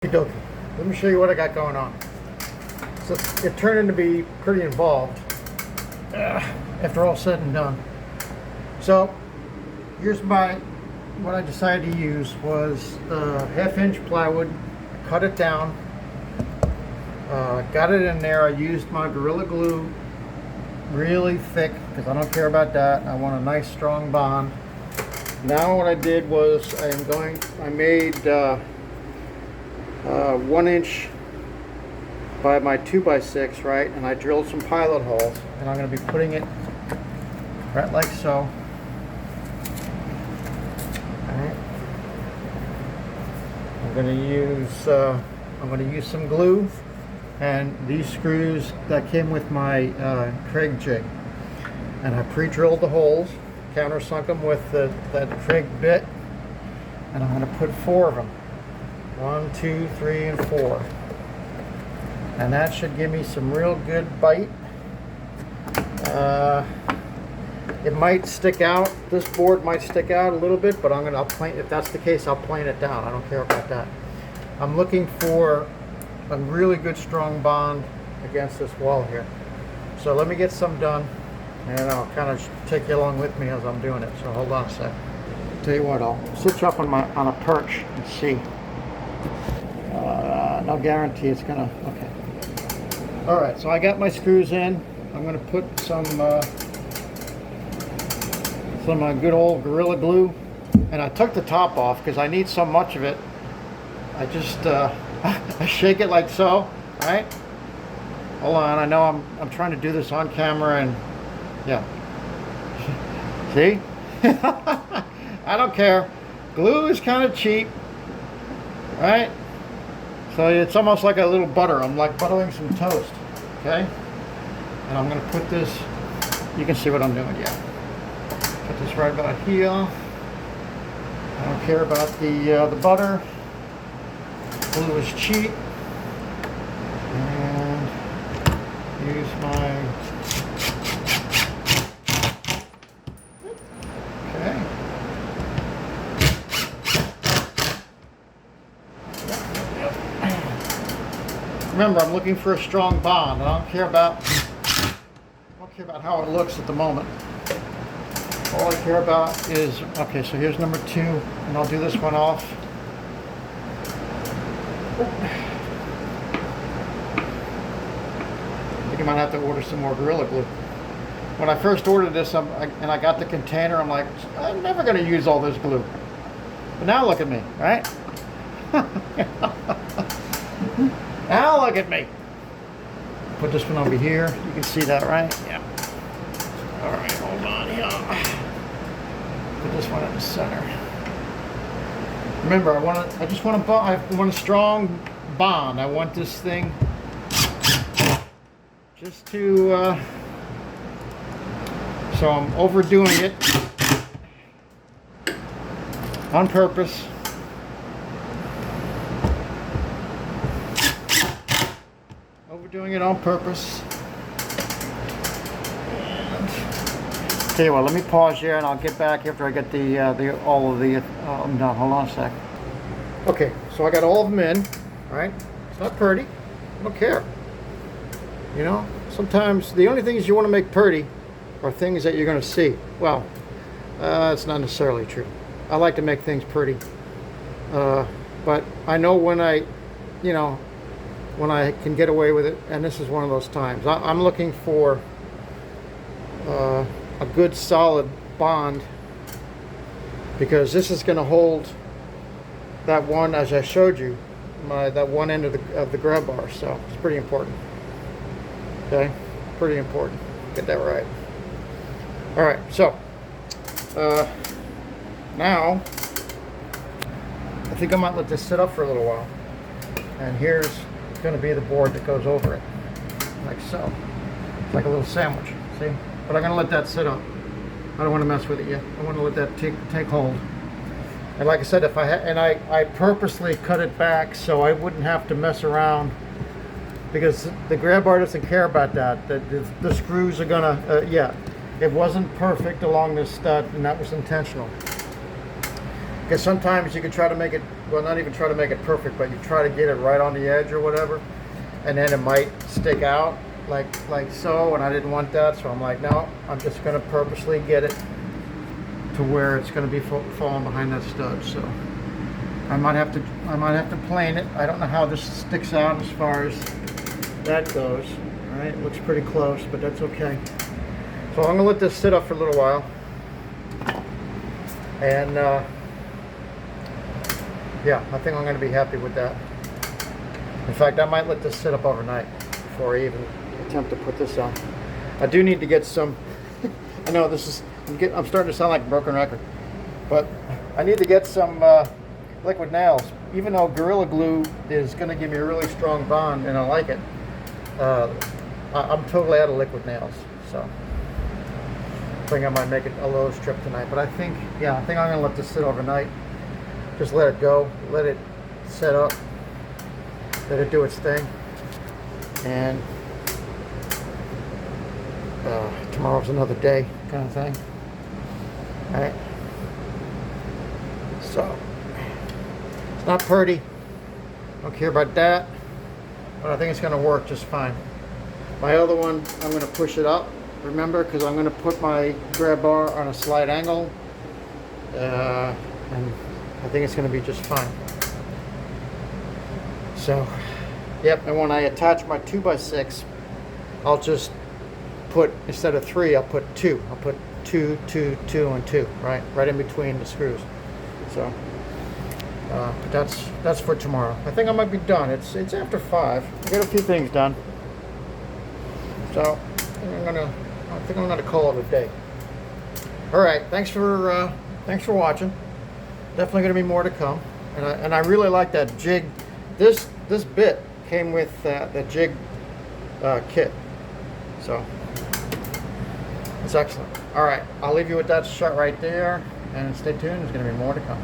Okey-dokey. Let me show you what I got going on. So it turned into be pretty involved after all said and done. So here's what I decided to use was 1/2-inch plywood. Cut it down. Got it in there. I used my Gorilla Glue really thick because I don't care about that. I want a nice strong bond. Now what I did was I made 1 inch by my 2x6, right? And I drilled some pilot holes, and I'm going to be putting it right like so. Alright. I'm going to use some glue and these screws that came with my Kreg jig, and I pre-drilled the holes, countersunk them with that Kreg bit, and I'm going to put 4 of them. 1, 2, 3, and 4. And that should give me some real good bite. It might stick out. This board might stick out a little bit, but I'll plane. If that's the case, I'll plane it down. I don't care about that. I'm looking for a really good strong bond against this wall here. So let me get some done, and I'll kind of take you along with me as I'm doing it. So hold on a sec. Tell you what, I'll sit you up on a perch and see. No guarantee it's gonna. Okay. All right. So I got my screws in. I'm gonna put some good old Gorilla Glue, and I took the top off because I need so much of it. I just I shake it like so. All right. Hold on. I know I'm trying to do this on camera, and yeah. See? I don't care. Glue is kind of cheap, right? So it's almost like a little butter. I'm like buttering some toast, okay? And I'm gonna put this, you can see what I'm doing, yeah. Put this right about here. I don't care about the butter. Glue is cheap. And use my, okay. Remember, I'm looking for a strong bond. I don't care about how it looks at the moment. All I care about is, okay, so here's number 2, and I'll do this one off. I think I might have to order some more Gorilla Glue. When I first ordered this, and I got the container, I'm like, I'm never going to use all this glue. But now look at me, right? Now look at me. Put this one over here. You can see that, right? Yeah. All right, hold on here. Put this one in the center. Remember, I want a strong bond. I want this thing just to. So I'm overdoing it on purpose. Doing it on purpose. And tell you what, let me pause here, and I'll get back after I get all of the. I'm done. Hold on a sec. Okay, so I got all of them in. Right? It's not pretty. I don't care. You know, sometimes the only things you want to make pretty are things that you're going to see. Well, it's not necessarily true. I like to make things pretty, but I know when I can get away with it, and this is one of those times. I'm looking for a good solid bond, because this is going to hold that one, as I showed you, that one end of the grab bar. So it's pretty important. Okay, pretty important. Get that right. All right, so now I think I might let this sit up for a little while, and here's going to be the board that goes over it, like so. It's like a little sandwich, see? But I'm going to let that sit up. I don't want to mess with it yet. I want to let that take hold. And like I said, I purposely cut it back so I wouldn't have to mess around, because the grab bar doesn't care about that. The screws are gonna, yeah. It wasn't perfect along this stud, and that was intentional. Because sometimes you can try to make it well, not even try to make it perfect, but you try to get it right on the edge or whatever, and then it might stick out like so, and I didn't want that, so I'm like, no, I'm just going to purposely get it to where it's going to be falling behind that stud. So I might have to plane it. I don't know how this sticks out as far as that goes. All right, it looks pretty close, but that's okay. So I'm going to let this sit up for a little while, and yeah, I think I'm going to be happy with that. In fact, I might let this sit up overnight before I even attempt to put this on. I do need to get some. I know this is. I'm starting to sound like a broken record, but I need to get some liquid nails. Even though Gorilla Glue is going to give me a really strong bond, and I like it, I'm totally out of liquid nails. So I think I might make it a Lowe's trip tonight. But I think I'm going to let this sit overnight. Just let it go, let it set up, let it do its thing, and tomorrow's another day kind of thing. All right, so it's not pretty, don't care about that, but I think it's going to work just fine. My other one, I'm going to push it up, remember, because I'm going to put my grab bar on a slight angle, and I think it's going to be just fine. So, yep, and when I attach my 2x6, I'll just put, instead of 3, I'll put 2. I'll put 2, 2, 2, and 2, right in between the screws. So, but that's for tomorrow. I think I might be done. It's after 5. I got a few things done. So, I think I'm gonna call it a day. All right, thanks for watching. Definitely going to be more to come, and I really like that jig. This bit came with the jig kit, so it's excellent. All right, I'll leave you with that shot right there, and stay tuned. There's going to be more to come.